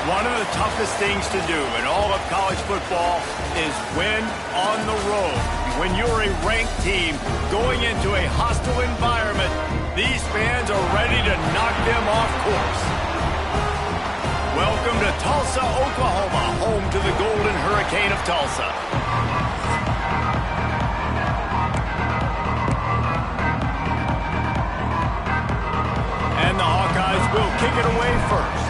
One of the toughest things to do in all of college football is win on the road. When you're a ranked team going into a hostile environment, these fans are ready to knock them off course. Welcome to Tulsa, Oklahoma, home to the Golden Hurricane of Tulsa. And the Hawkeyes will kick it away first.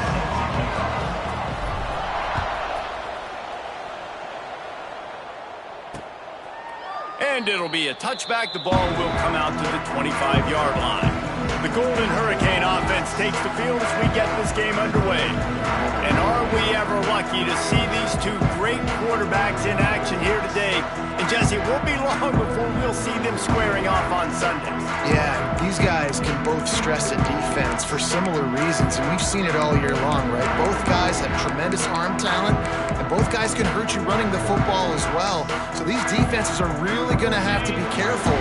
And it'll be a touchback. The ball will come out to the 25-yard line. The Golden Hurricane offense takes the field as we get this game underway. And are we ever lucky to see these two great quarterbacks in action here today. And Jesse, it won't be long before we'll see them squaring off on Sunday. Yeah, these guys can both stress a defense for similar reasons, and we've seen it all year long, right? Both guys have tremendous arm talent, and both guys can hurt you running the football as well. So these defenses are really going to have to be careful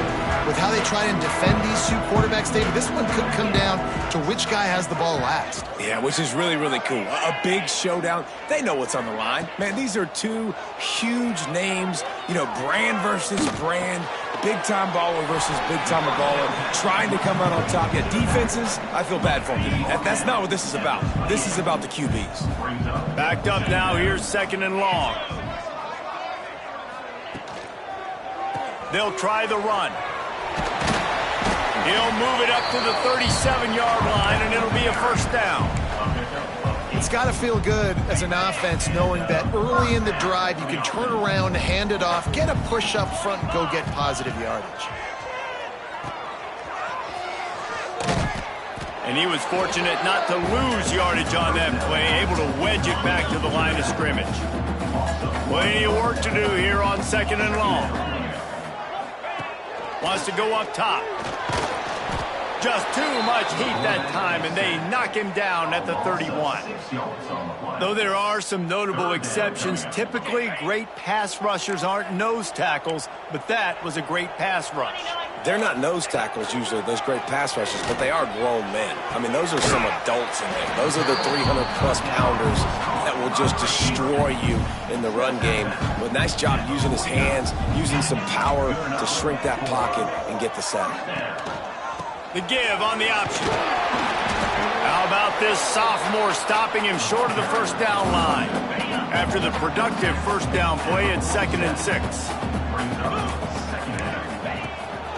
with how they try and defend these two quarterbacks, David. This one could come down to which guy has the ball last. Yeah, which is really, really cool. A big showdown. They know what's on the line. Man, these are two huge names, you know, brand versus brand, big-time baller versus big-time baller, trying to come out on top. Yeah, defenses, I feel bad for them. That's not what this is about. This is about the QBs. Backed up now. Here's second and long. They'll try the run. He'll move it up to the 37-yard line, and it'll be a first down. It's got to feel good as an offense knowing that early in the drive you can turn around, hand it off, get a push up front, and go get positive yardage. And he was fortunate not to lose yardage on that play, able to wedge it back to the line of scrimmage. Plenty of work to do here on second and long. Wants to go up top. Just too much heat that time, and they knock him down at the 31. Though there are some notable exceptions, typically great pass rushers aren't nose tackles, but that was a great pass rush. They're not nose tackles usually, those great pass rushers, but they are grown men. I mean, those are some adults in there. Those are the 300-plus pounders that will just destroy you in the run game. But nice job using his hands, using some power to shrink that pocket and get the sack. The give on the option. How about this sophomore stopping him short of the first down line? After the productive first down play, it's 2nd and 6.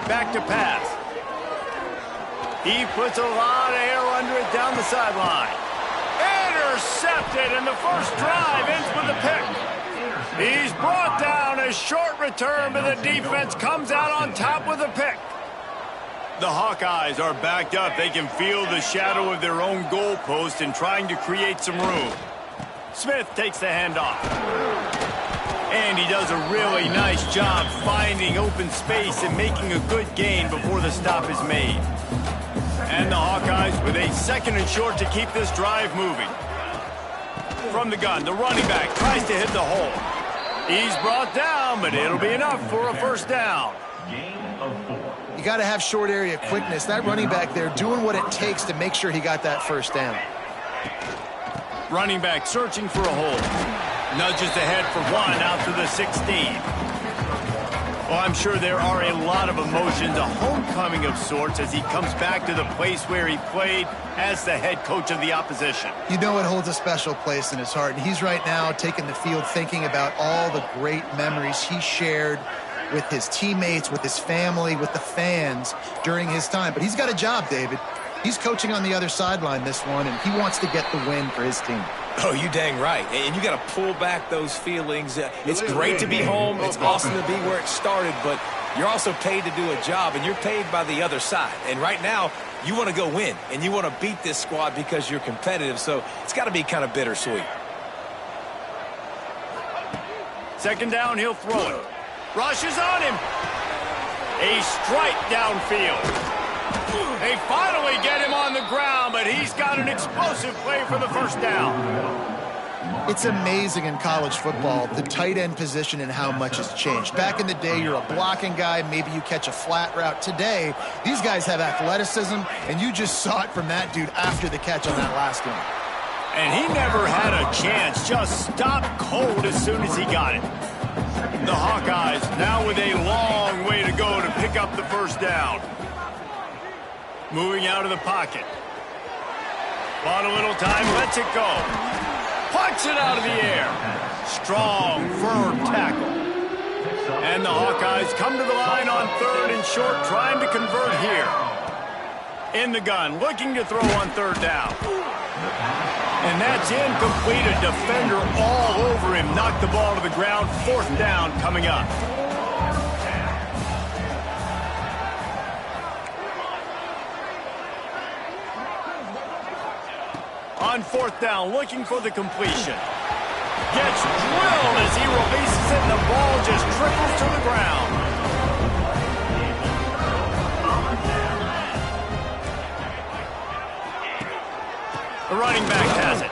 Back to pass. He puts a lot of air under it down the sideline. Intercepted, and the first drive ends with a pick. He's brought down. A short return, but the defense comes out on top with a pick. The Hawkeyes are backed up. They can feel the shadow of their own goalpost and trying to create some room. Smith takes the handoff. And he does a really nice job finding open space and making a good gain before the stop is made. And the Hawkeyes with a 2nd and short to keep this drive moving. From the gun, the running back tries to hit the hole. He's brought down, but it'll be enough for a first down. You got to have short area quickness. That running back there doing what it takes to make sure he got that first down. Running back searching for a hole. Nudges ahead for one out to the 16. Well, I'm sure there are a lot of emotions, a homecoming of sorts as he comes back to the place where he played as the head coach of the opposition. You know it holds a special place in his heart, and he's right now taking the field thinking about all the great memories he shared with his teammates, with his family, with the fans during his time. But he's got a job, David. He's coaching on the other sideline this one, and he wants to get the win for his team. Oh, you dang right. And you got to pull back those feelings. It's great to be home. It's awesome to be where it started, but you're also paid to do a job, and you're paid by the other side. And right now, you want to go win, and you want to beat this squad because you're competitive, so it's got to be kind of bittersweet. 2nd down, he'll throw it. Rushes on him. A strike downfield. They finally get him on the ground, but he's got an explosive play for the first down. It's amazing in college football, the tight end position and how much has changed. Back in the day, you're a blocking guy, maybe you catch a flat route. Today, these guys have athleticism, and you just saw it from that dude after the catch on that last one. And he never had a chance. Just stopped cold as soon as he got it. The Hawkeyes now with a long way to go to pick up the first down. Moving out of the pocket. Bought a little time, lets it go. Pucks it out of the air. Strong, firm tackle. And the Hawkeyes come to the line on 3rd and short, trying to convert here. In the gun, looking to throw on 3rd down. And that's incomplete. A defender all over him. Knocked the ball to the ground. 4th down coming up. On 4th down, looking for the completion. Gets drilled as he releases it, and the ball just trickles to the ground. The running back has it.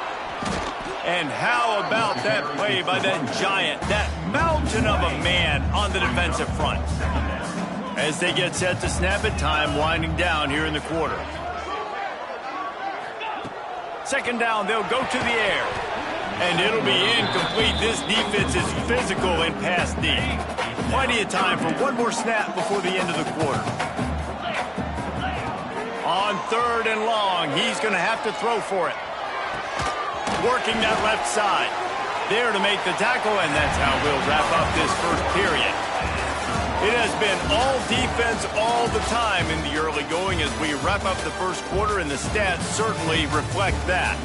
And how about that play by that giant, that mountain of a man on the defensive front? As they get set to snap it, time winding down here in the quarter. 2nd down, they'll go to the air. And it'll be incomplete. This defense is physical and pass deep. Plenty of time for one more snap before the end of the quarter. On 3rd and long, he's going to have to throw for it. Working that left side. There to make the tackle, and that's how we'll wrap up this first period. It has been all defense all the time in the early going as we wrap up the first quarter, and the stats certainly reflect that.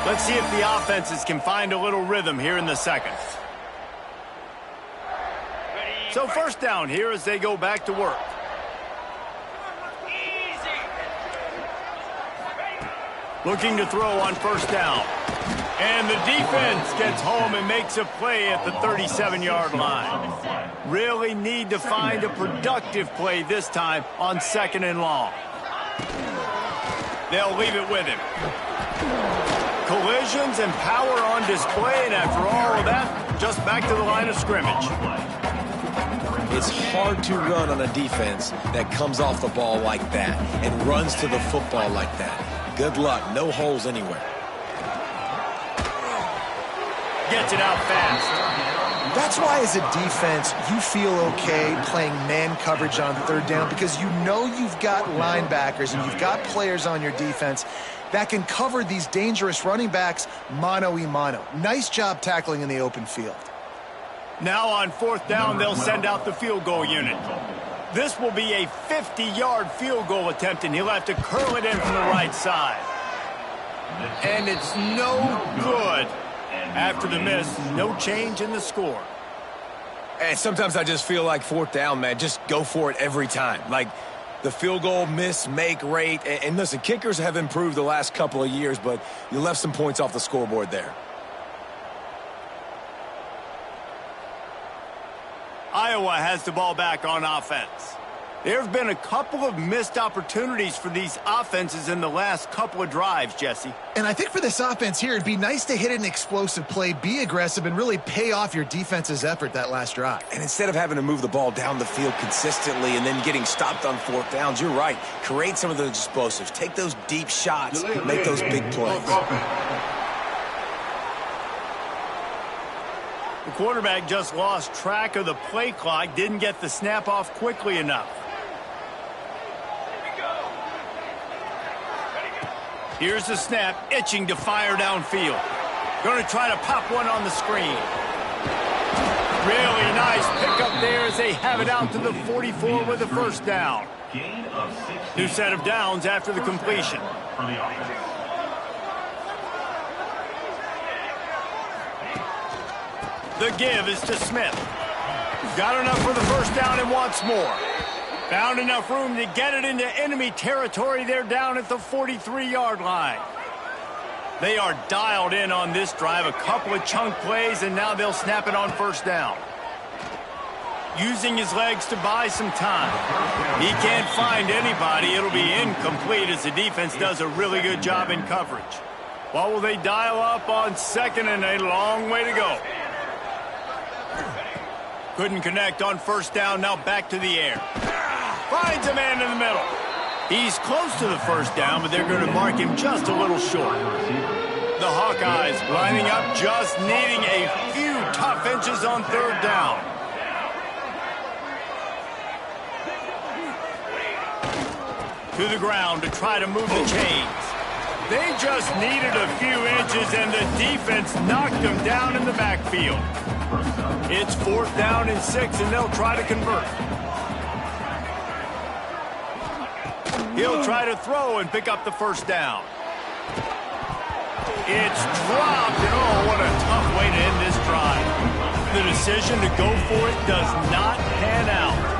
Let's see if the offenses can find a little rhythm here in the second. So 1st down here as they go back to work. Looking to throw on 1st down. And the defense gets home and makes a play at the 37-yard line. Really need to find a productive play this time on 2nd and long. They'll leave it with him. Collisions and power on display, and after all of that, just back to the line of scrimmage. It's hard to run on a defense that comes off the ball like that and runs to the football like that. Good luck. No holes anywhere. Gets it out fast. That's why as a defense, you feel okay playing man coverage on 3rd down because you know you've got linebackers and you've got players on your defense that can cover these dangerous running backs mano-a-mano. Nice job tackling in the open field. Now on 4th down, they'll send out the field goal unit. This will be a 50-yard field goal attempt, and he'll have to curl it in from the right side. And it's no good. After the miss, no change in the score. And sometimes I just feel like 4th down, man, just go for it every time. Like the field goal miss-make rate. And listen, kickers have improved the last couple of years, but you left some points off the scoreboard there. Iowa has the ball back on offense. There have been a couple of missed opportunities for these offenses in the last couple of drives, Jesse. And I think for this offense here, it'd be nice to hit an explosive play, be aggressive, and really pay off your defense's effort that last drive. And instead of having to move the ball down the field consistently and then getting stopped on 4th downs, you're right. Create some of those explosives. Take those deep shots. Make those big plays. The quarterback just lost track of the play clock, didn't get the snap off quickly enough. Here's the snap, itching to fire downfield. Going to try to pop one on the screen. Really nice pickup there as they have it out to the 44 with the 1st down. New set of downs after the completion. The give is to Smith. Got enough for the 1st down and wants more. Found enough room to get it into enemy territory. They're down at the 43-yard line. They are dialed in on this drive. A couple of chunk plays, and now they'll snap it on 1st down. Using his legs to buy some time. He can't find anybody. It'll be incomplete as the defense does a really good job in coverage. What will they dial up on 2nd and a long way to go? Couldn't connect on 1st down. Now back to the air. Finds a man in the middle. He's close to the first down, but they're going to mark him just a little short. The Hawkeyes lining up, just needing a few tough inches on third down. To the ground to try to move the chains. They just needed a few inches, and the defense knocked them down in the backfield. It's 4th down and 6, and they'll try to convert. He'll try to throw and pick up the first down. It's dropped, and oh, what a tough way to end this drive. The decision to go for it does not pan out.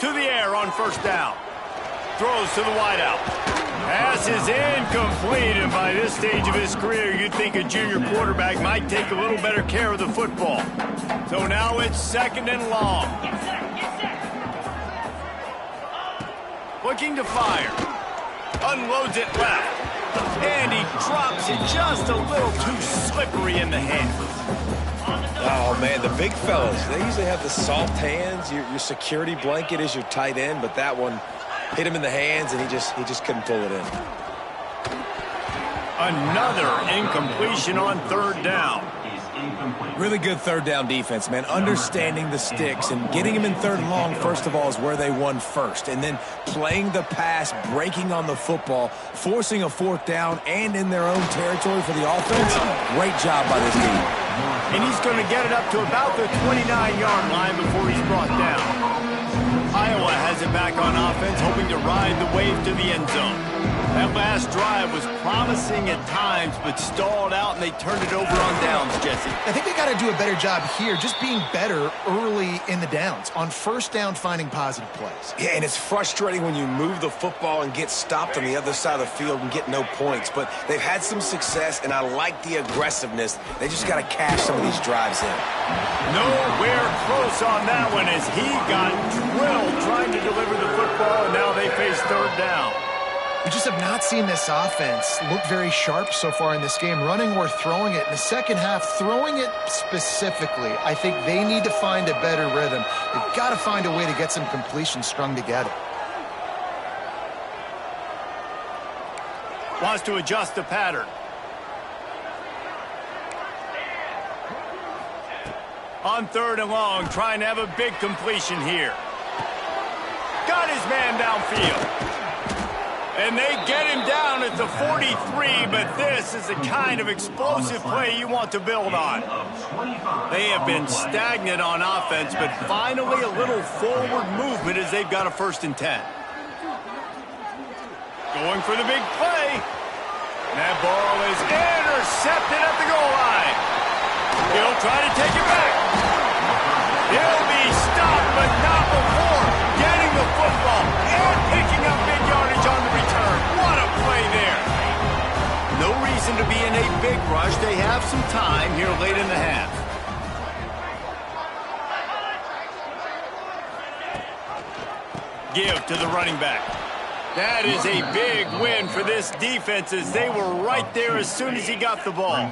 To the air on first down. Throws to the wideout. Pass is incomplete, and by this stage of his career, you'd think a junior quarterback might take a little better care of the football. So now it's 2nd and long. Looking to fire. Unloads it left. And he drops it just a little too slippery in the hands. Oh, man, the big fellas, they usually have the soft hands. Your security blanket is your tight end, but that one hit him in the hands, and he just couldn't pull it in. Another incompletion on third down. Really good third down defense, man. Understanding the sticks and getting him in 3rd and long, first of all, is where they won first. And then playing the pass, breaking on the football, forcing a 4th down and in their own territory for the offense. Great job by this team. And he's going to get it up to about the 29-yard line before he's brought down. Iowa has it back on offense, hoping to ride the wave to the end zone. That last drive was promising at times, but stalled out, and they turned it over on downs, Jesse. I think they got to do a better job here, just being better early in the downs. On first down, finding positive plays. Yeah, and it's frustrating when you move the football and get stopped on the other side of the field and get no points. But they've had some success, and I like the aggressiveness. They just got to cash some of these drives in. Nowhere close on that one as he got drilled trying to deliver the football, and now they face third down. We just have not seen this offense look very sharp so far in this game, running or throwing it. In the second half, throwing it specifically, I think they need to find a better rhythm. They've got to find a way to get some completions strung together. Wants to adjust the pattern. On 3rd and long, trying to have a big completion here. Got his man downfield. And they get him down at the 43, but this is the kind of explosive play you want to build on. They have been stagnant on offense, but finally a little forward movement as they've got a 1st and 10. Going for the big play. And that ball is intercepted at the goal line. He'll try to take it back. He'll be stopped, but not before getting the football and picking up big yardage on the return. What a play there. No reason to be in a big rush. They have some time here late in the half. Give to the running back. That is a big win for this defense as they were right there as soon as he got the ball.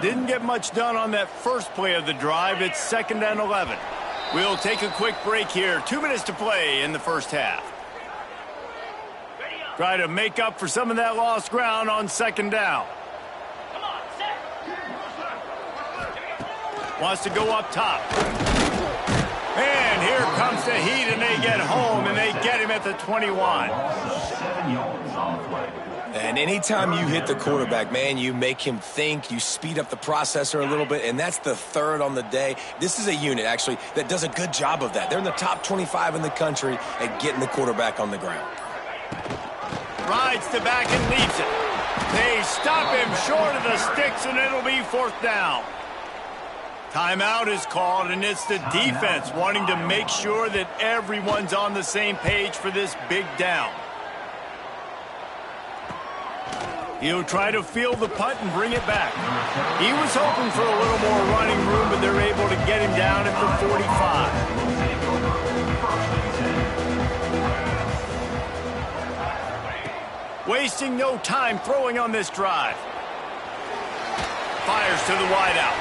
Didn't get much done on that first play of the drive. It's 2nd and 11. We'll take a quick break here. 2 minutes to play in the first half. Try to make up for some of that lost ground on 2nd down. Wants to go up top. And here comes the heat, and they get home, and they get him at the 21. And anytime you hit the quarterback, man, you make him think, you speed up the processor a little bit, and that's the 3rd on the day. This is a unit, actually, that does a good job of that. They're in the top 25 in the country at getting the quarterback on the ground. Rides the back and leaves it. They stop him short of the sticks, and it'll be 4th down. Timeout is called, and it's the defense wanting to make sure that everyone's on the same page for this big down. He'll try to field the punt and bring it back. He was hoping for a little more running room, but they're able to get him down at the 45. Wasting no time throwing on this drive. Fires to the wideout.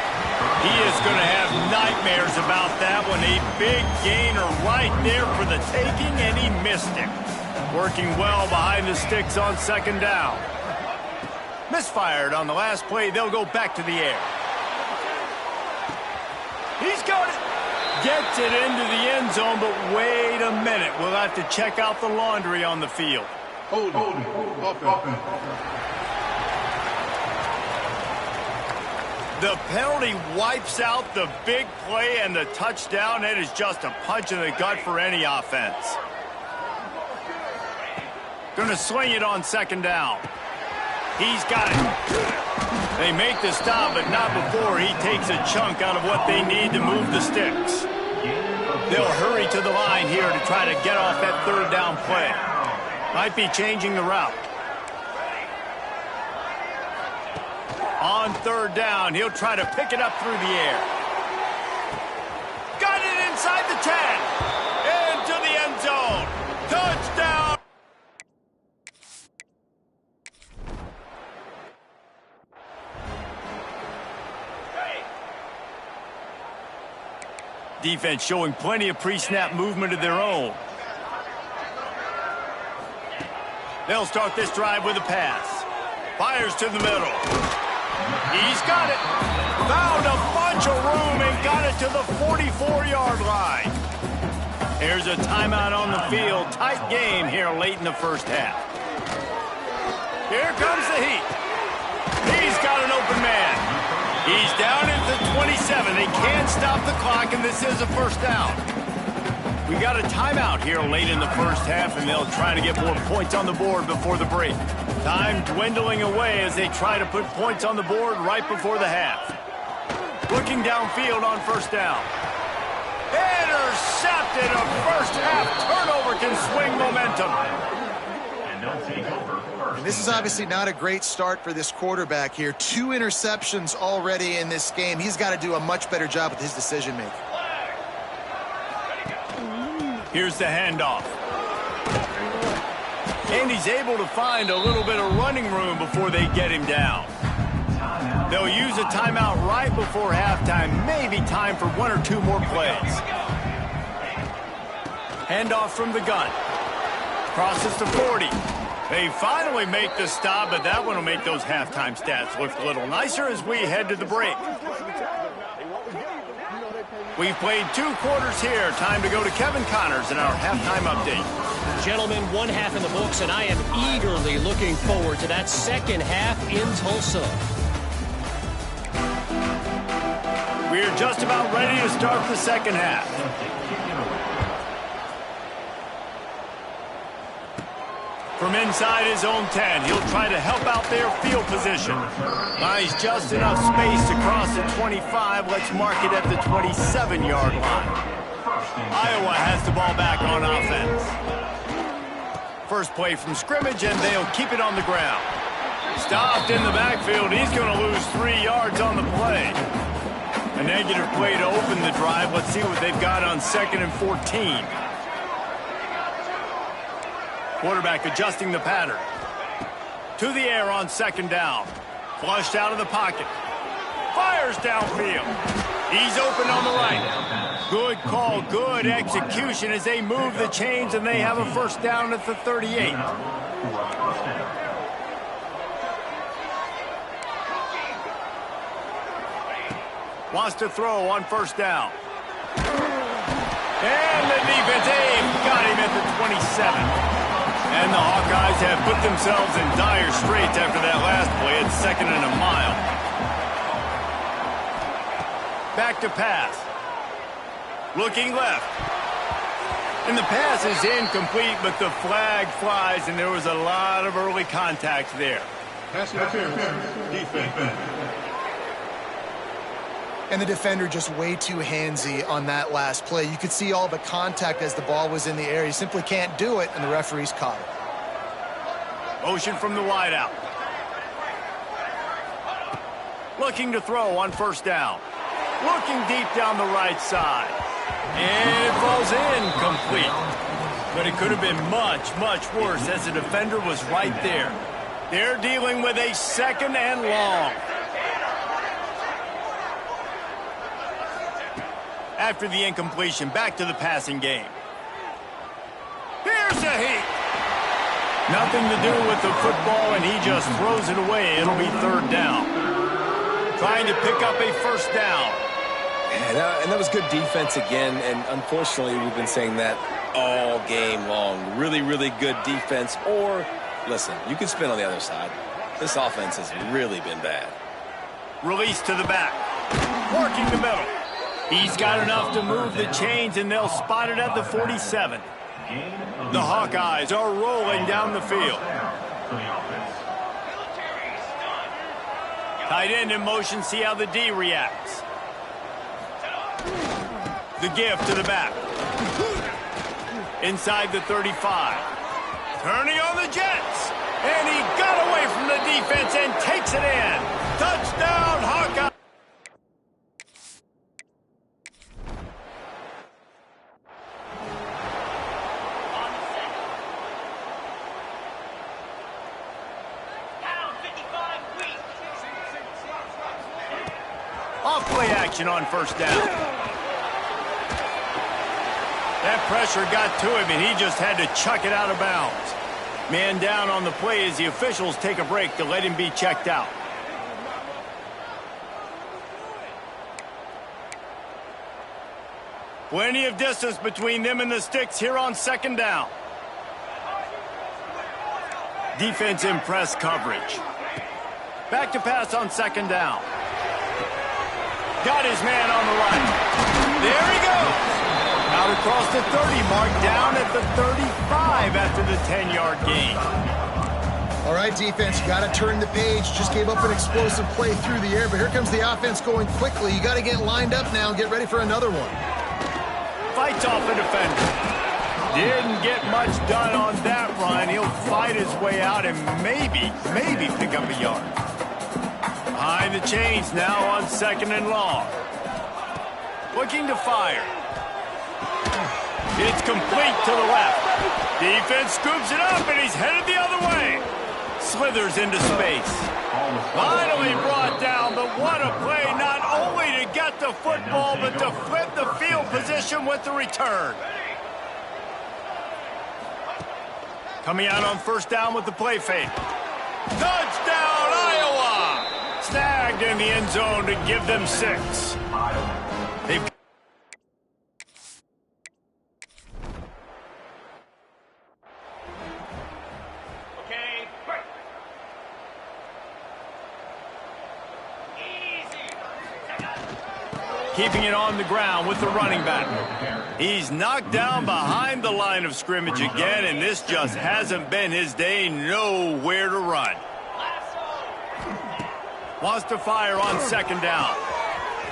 He is going to have nightmares about that one. A big gainer right there for the taking, and he missed it. Working well behind the sticks on second down. Misfired on the last play. They'll go back to the air. He's got it. Gets it into the end zone, but wait a minute. We'll have to check out the laundry on the field. Hold. The penalty wipes out the big play and the touchdown. It is just a punch in the gut for any offense. Going to sling it on second down. He's got it. They make the stop, but not before he takes a chunk out of what they need to move the sticks. They'll hurry to the line here to try to get off that third down play. Might be changing the route. On third down, he'll try to pick it up through the air. Got it inside the 10. Into the end zone. Touchdown. Defense showing plenty of pre-snap movement of their own. They'll start this drive with a pass. Fires to the middle. He's got it. Found a bunch of room and got it to the 44-yard line. Here's a timeout on the field. Tight game here late in the first half. Here comes the heat. He's got an open man. He's down at the 27. They can't stop the clock, and this is a first down. We got a timeout here late in the first half, and they'll try to get more points on the board before the break. Time dwindling away as they try to put points on the board right before the half. Looking downfield on first down. Intercepted. A first half turnover can swing momentum. And they'll take over first. This is obviously not a great start for this quarterback here. 2 interceptions already in this game. He's got to do a much better job with his decision-making. Here's the handoff. And he's able to find a little bit of running room before they get him down. They'll use a timeout right before halftime. Maybe time for 1 or 2 more plays. Handoff from the gun. Crosses to 40. They finally make the stop, but that one will make those halftime stats look a little nicer as we head to the break. We've played 2 quarters here. Time to go to Kevin Connors in our halftime update. Gentlemen, 1 half in the books, and I am eagerly looking forward to that second half in Tulsa. We're just about ready to start the second half. From inside his own 10, he'll try to help out their field position. Buys just enough space to cross the 25. Let's mark it at the 27-yard line. Iowa has the ball back on offense. First play from scrimmage, and they'll keep it on the ground. Stopped in the backfield. He's going to lose 3 yards on the play. A negative play to open the drive. Let's see what they've got on 2nd and 14. Quarterback adjusting the pattern. To the air on second down. Flushed out of the pocket. Fires downfield. He's open on the right. Good call, good execution as they move the chains, and they have a first down at the 38. Wants to throw on first down. And the defense got him at the 27. And the Hawkeyes have put themselves in dire straits after that last play at 2nd and a mile. Back to pass. Looking left. And the pass is incomplete, but the flag flies, and there was a lot of early contact there. Pass interference. Defense. And the defender just way too handsy on that last play. You could see all the contact as the ball was in the air. He simply can't do it, and the referees caught it. Motion from the wideout. Looking to throw on first down. Looking deep down the right side. And it falls incomplete. But it could have been much, much worse as the defender was right there. They're dealing with a 2nd and long. after the incompletion. Back to the passing game. Here's a heat. Nothing to do with the football, and he just throws it away. It'll be third down. Trying to pick up a first down. Yeah, and that was good defense again, and unfortunately we've been saying that all game long. Really, really good defense. Or, listen, you can spin on the other side. This offense has really been bad. Release to the back. Working the middle. He's got enough to move the chains, and they'll spot it at the 47. The Hawkeyes are rolling down the field. Tight end in motion, see how the D reacts. The give to the back. Inside the 35. Turning on the Jets. And he got away from the defense and takes it in. Touchdown, Hawkeye. Off play action on first down. That pressure got to him, and he just had to chuck it out of bounds. Man down on the play as the officials take a break to let him be checked out. Plenty of distance between them and the sticks here on second down. Defense in press coverage. Back to pass on second down. Got his man on the run. There he goes. Out across the 30 mark, down at the 35 after the 10-yard gain. All right, defense, you got to turn the page. Just gave up an explosive play through the air, but here comes the offense going quickly. You got to get lined up now and get ready for another one. Fights off a defender. Didn't get much done on that run. He'll fight his way out and maybe pick up a yard. Behind the chains now on second and long. Looking to fire. It's complete to the left. Defense scoops it up, and he's headed the other way. Slithers into space. Finally brought down, but what a play, not only to get the football, but to flip the field position with the return. Coming out on first down with the play fake. Touchdown, Iowa! Snagged in the end zone to give them 6. They've keeping it on the ground with the running back. He's knocked down behind the line of scrimmage again, and this just hasn't been his day. Nowhere to run. Wants to fire on second down.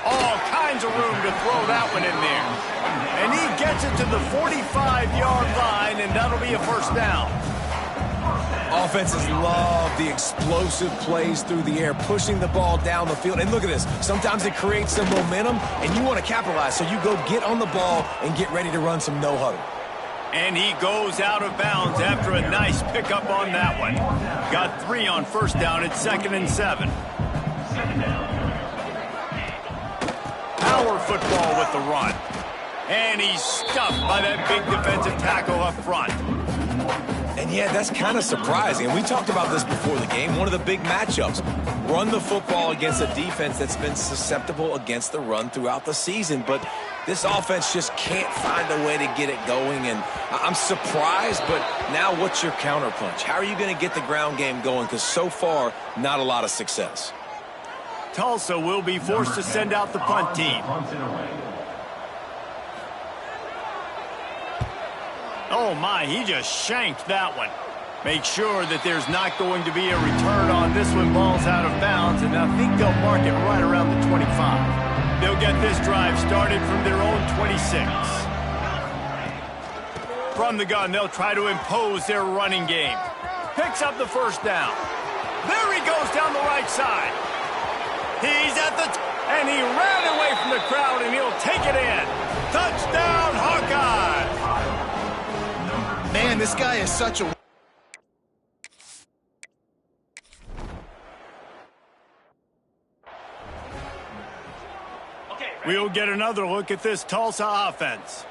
All kinds of room to throw that one in there. And he gets it to the 45-yard line, and that'll be a first down. Offenses love the explosive plays through the air, pushing the ball down the field. And look at this. Sometimes it creates some momentum, and you want to capitalize. So you go get on the ball and get ready to run some no-huddle. And he goes out of bounds after a nice pickup on that one. Got 3 on first down at 2nd and 7. Power football with the run. And he's stuffed by that big defensive tackle up front. And yeah, that's kind of surprising. And we talked about this before the game. One of the big matchups. Run the football against a defense that's been susceptible against the run throughout the season. But this offense just can't find a way to get it going. And I'm surprised, but now what's your counterpunch? How are you going to get the ground game going? Because so far, not a lot of success. Tulsa will be forced to send out the punt team. Oh my, he just shanked that one. Make sure that there's not going to be a return on this one. Ball's out of bounds, and I think they'll mark it right around the 25. They'll get this drive started from their own 26. From the gun, they'll try to impose their running game. Picks up the first down. There he goes down the right side. He's at the and he ran away from the crowd, and he'll take it in. Touchdown, Hawkeyes! Man, this guy is such a... We'll get another look at this Tulsa offense.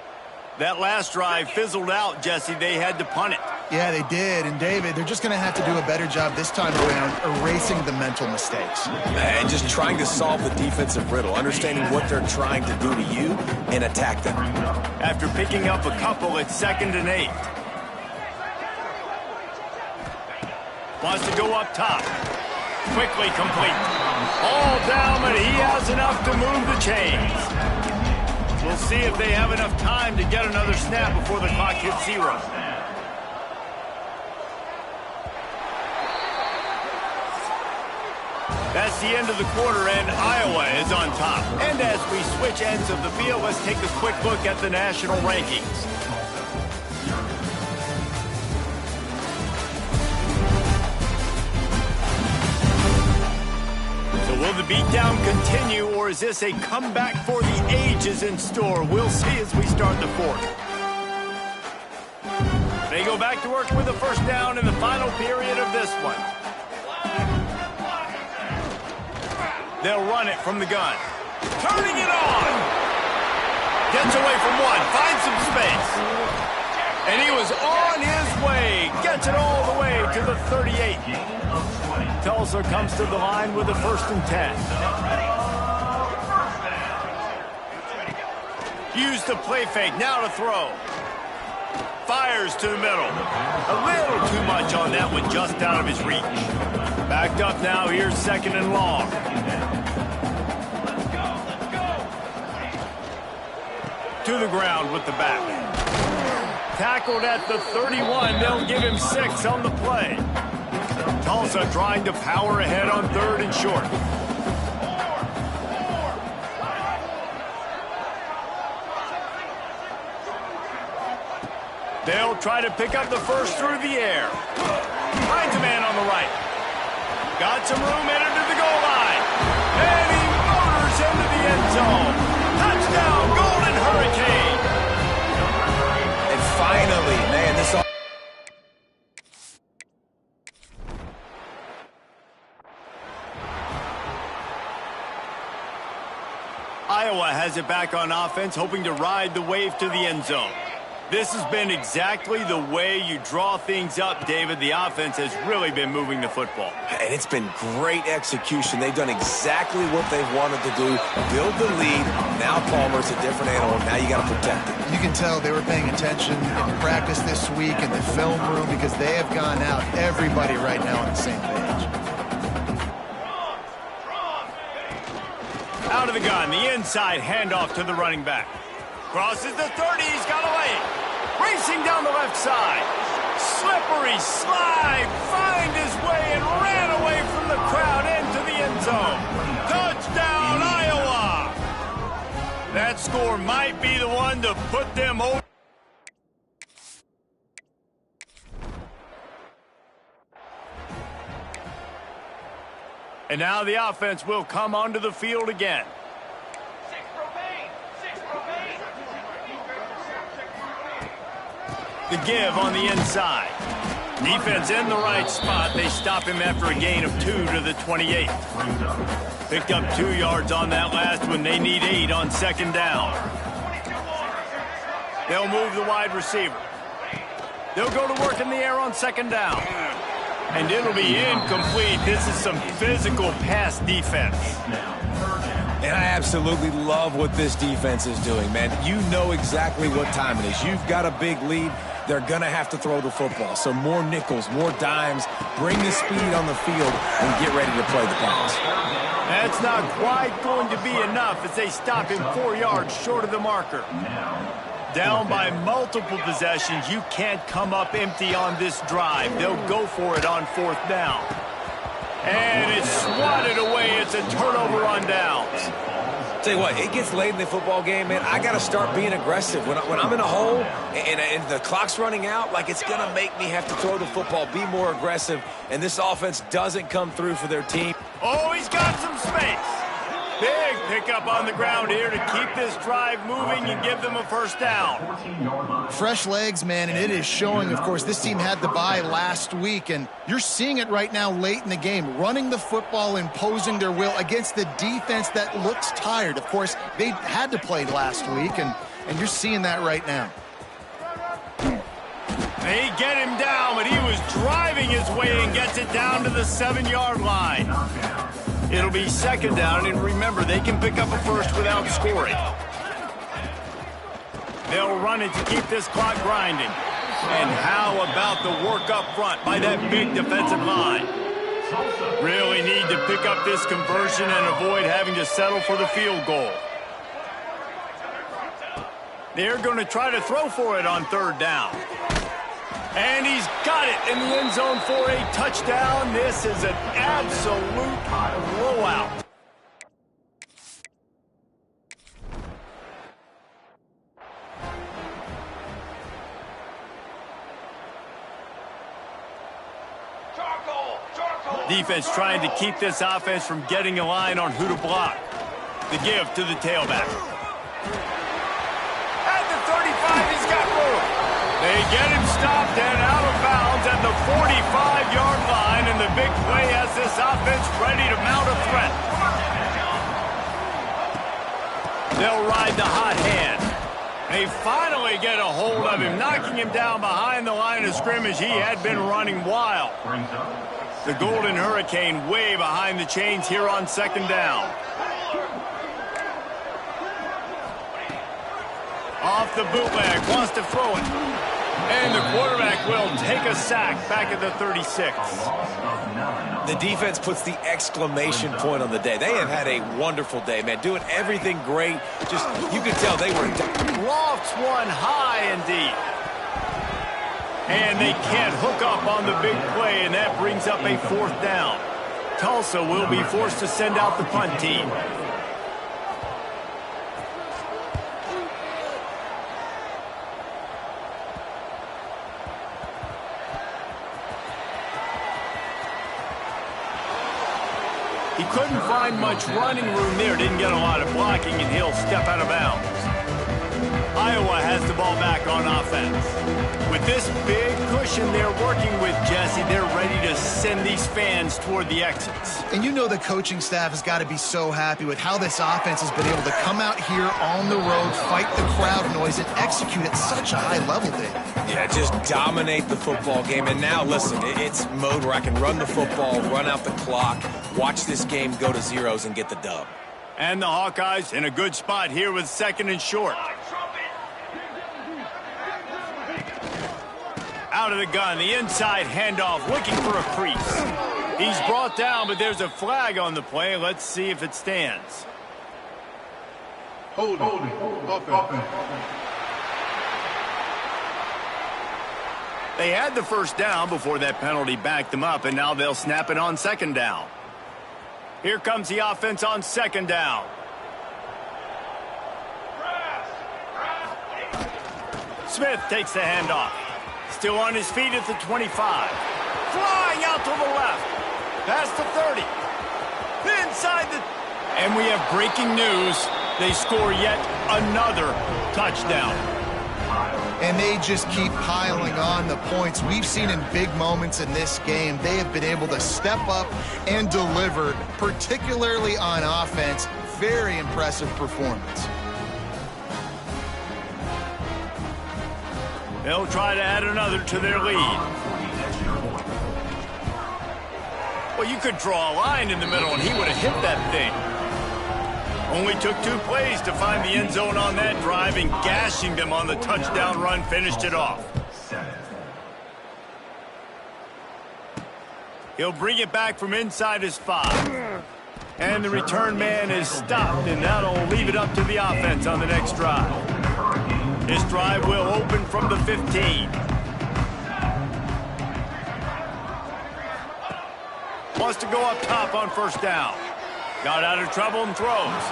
That last drive fizzled out, Jesse. They had to punt it. Yeah, they did. And, David, they're just going to have to do a better job this time around erasing the mental mistakes. And just trying to solve the defensive riddle, understanding what they're trying to do to you and attack them. After picking up a couple, it's 2nd and 8. Wants to go up top. Quickly complete. All down, but he has enough to move the chains. We'll see if they have enough time to get another snap before the clock hits 0. That's the end of the quarter, and Iowa is on top. And as we switch ends of the field, let's take a quick look at the national rankings. So will the beatdown continue, or is this a comeback for the ages in store? We'll see as we start the 4th. They go back to work with the first down in the final period of this one. They'll run it from the gun. Turning it on. Gets away from one. Finds some space. And he was on his way. Gets it all the way to the 38. Tulsa comes to the line with a 1st and 10. Use the play fake. Now to throw. Fires to the middle. A little too much on that one, just out of his reach. Backed up now. Here's 2nd and long. To the ground with the back. Tackled at the 31. They'll give him 6 on the play. Tulsa trying to power ahead on 3rd and short. They'll try to pick up the first through the air. Finds a man on the right. Got some room headed to the goal line. And he motors into the end zone. Touchdown, Golden Hurricane. And finally, man, this all... Iowa has it back on offense, hoping to ride the wave to the end zone. This has been exactly the way you draw things up, David. The offense has really been moving the football. And it's been great execution. They've done exactly what they've wanted to do. Build the lead. Now Palmer's a different animal. Now you got to protect it. You can tell they were paying attention in practice this week in the film room because they have gone out, everybody right now on the same page. Out of the gun, the inside handoff to the running back. Crosses the 30, he's got away. Racing down the left side. Slippery slide, find his way and ran away from the crowd into the end zone. Touchdown, Iowa! That score might be the one to put them over. And now the offense will come onto the field again. The give on the inside. Defense in the right spot. They stop him after a gain of 2 to the 28. Picked up 2 yards on that last one. They need 8 on 2nd down. They'll move the wide receiver. They'll go to work in the air on 2nd down. And it'll be incomplete. This is some physical pass defense. And I absolutely love what this defense is doing, man. You know exactly what time it is. You've got a big lead. They're going to have to throw the football. So more nickels, more dimes. Bring the speed on the field and get ready to play the pass. That's not quite going to be enough as they stop him 4 yards short of the marker. Down by multiple possessions, you can't come up empty on this drive. They'll go for it on 4th down. And it's swatted away. It's a turnover on downs. Tell you what, it gets late in the football game, man. I got to start being aggressive. When I'm in a hole and the clock's running out, like it's going to make me have to throw the football, be more aggressive, and this offense doesn't come through for their team. Oh, he's got some space. Big pickup on the ground here to keep this drive moving and give them a first down. Fresh legs, man, and it is showing. Of course, this team had the bye last week, and you're seeing it right now late in the game, running the football, imposing their will against the defense that looks tired. Of course, they had to play last week, and you're seeing that right now. They get him down, but he was driving his way and gets it down to the 7-yard line. It'll be second down, and remember, they can pick up a first without scoring. They'll run it to keep this clock grinding. And how about the work up front by that big defensive line? Really need to pick up this conversion and avoid having to settle for the field goal. They're going to try to throw for it on third down. And he's got it in the end zone for a touchdown. This is an absolute blowout. Defense trying to keep this offense from getting a line on who to block. The give to the tailback. At the 35, he's got room. They get him stopped and out of bounds at the 45-yard line, and the big play has this offense ready to mount a threat. They'll ride the hot hand. They finally get a hold of him, knocking him down behind the line of scrimmage. He had been running wild. The Golden Hurricane way behind the chains here on second down. Off the bootleg, wants to throw it. And the quarterback will take a sack back at the 36. The defense puts the exclamation point on the day. They have had a wonderful day, man. Doing everything great. Just, you could tell they were... Lofts one high and deep. And they can't hook up on the big play, and that brings up a fourth down. Tulsa will be forced to send out the punt team. He couldn't find much running room there, didn't get a lot of blocking, and he'll step out of bounds. Iowa has the ball back on offense. With this big cushion they're working with, Jesse, they're ready to send these fans toward the exits. And you know the coaching staff has got to be so happy with how this offense has been able to come out here on the road, fight the crowd noise, and execute at such a high level, Dave. Yeah, just dominate the football game. And now, listen, it's mode where I can run the football, run out the clock, watch this game go to zeros and get the dub. And the Hawkeyes in a good spot here with second and short. Out of the gun, the inside handoff, looking for a crease. He's brought down, but there's a flag on the play. Let's see if it stands. Holding. Offense. They had the first down before that penalty backed them up, and now they'll snap it on second down. Here comes the offense on second down. Smith takes the handoff. Still on his feet at the 25. Flying out to the left. Past the 30. Inside the... And we have breaking news. They score yet another touchdown. And they just keep piling on the points. We've seen in big moments in this game, they have been able to step up and deliver, particularly on offense. Very impressive performance. They'll try to add another to their lead. Well, you could draw a line in the middle, and he would have hit that thing. Only took 2 plays to find the end zone on that drive, and gashing them on the touchdown run finished it off. He'll bring it back from inside his 5. And the return man is stopped, and that'll leave it up to the offense on the next drive. This drive will open from the 15. Wants to go up top on first down. Got out of trouble and throws.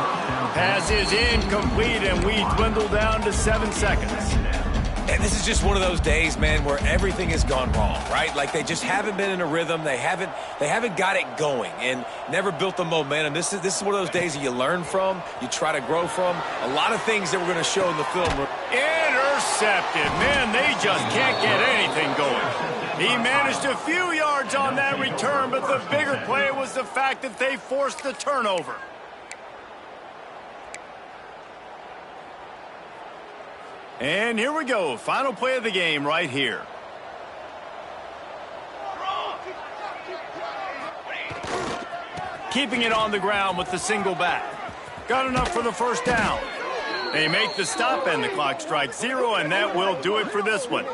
Pass is incomplete, and we dwindle down to 7 seconds. And this is just one of those days, man, where everything has gone wrong, right? Like they just haven't been in a rhythm. They haven't got it going and never built the momentum. This is one of those days that you learn from, you try to grow from. A lot of things that we're going to show in the film. Intercepted. Man, they just can't get anything going. He managed a few yards on that return, but the bigger play was the fact that they forced the turnover. And here we go. Final play of the game right here. Keeping it on the ground with the single back. Got enough for the first down. They make the stop and the clock strikes 0, and that will do it for this one.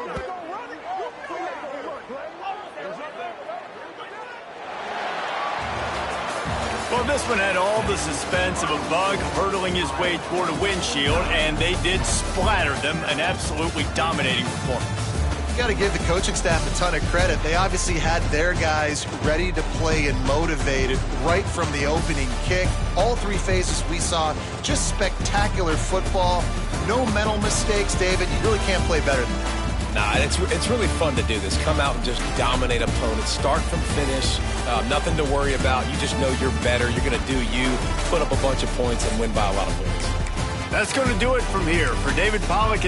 Well, this one had all the suspense of a bug hurtling his way toward a windshield, and they did splatter them. An absolutely dominating performance. You got to give the coaching staff a ton of credit. They obviously had their guys ready to play and motivated right from the opening kick. All three phases we saw, just spectacular football. No mental mistakes, David. You really can't play better than that. Nah, it's really fun to do this. Come out and just dominate opponents. Start from finish. Nothing to worry about. You just know you're better. You're going to do you, put up a bunch of points, and win by a lot of points. That's going to do it from here. For David Pollock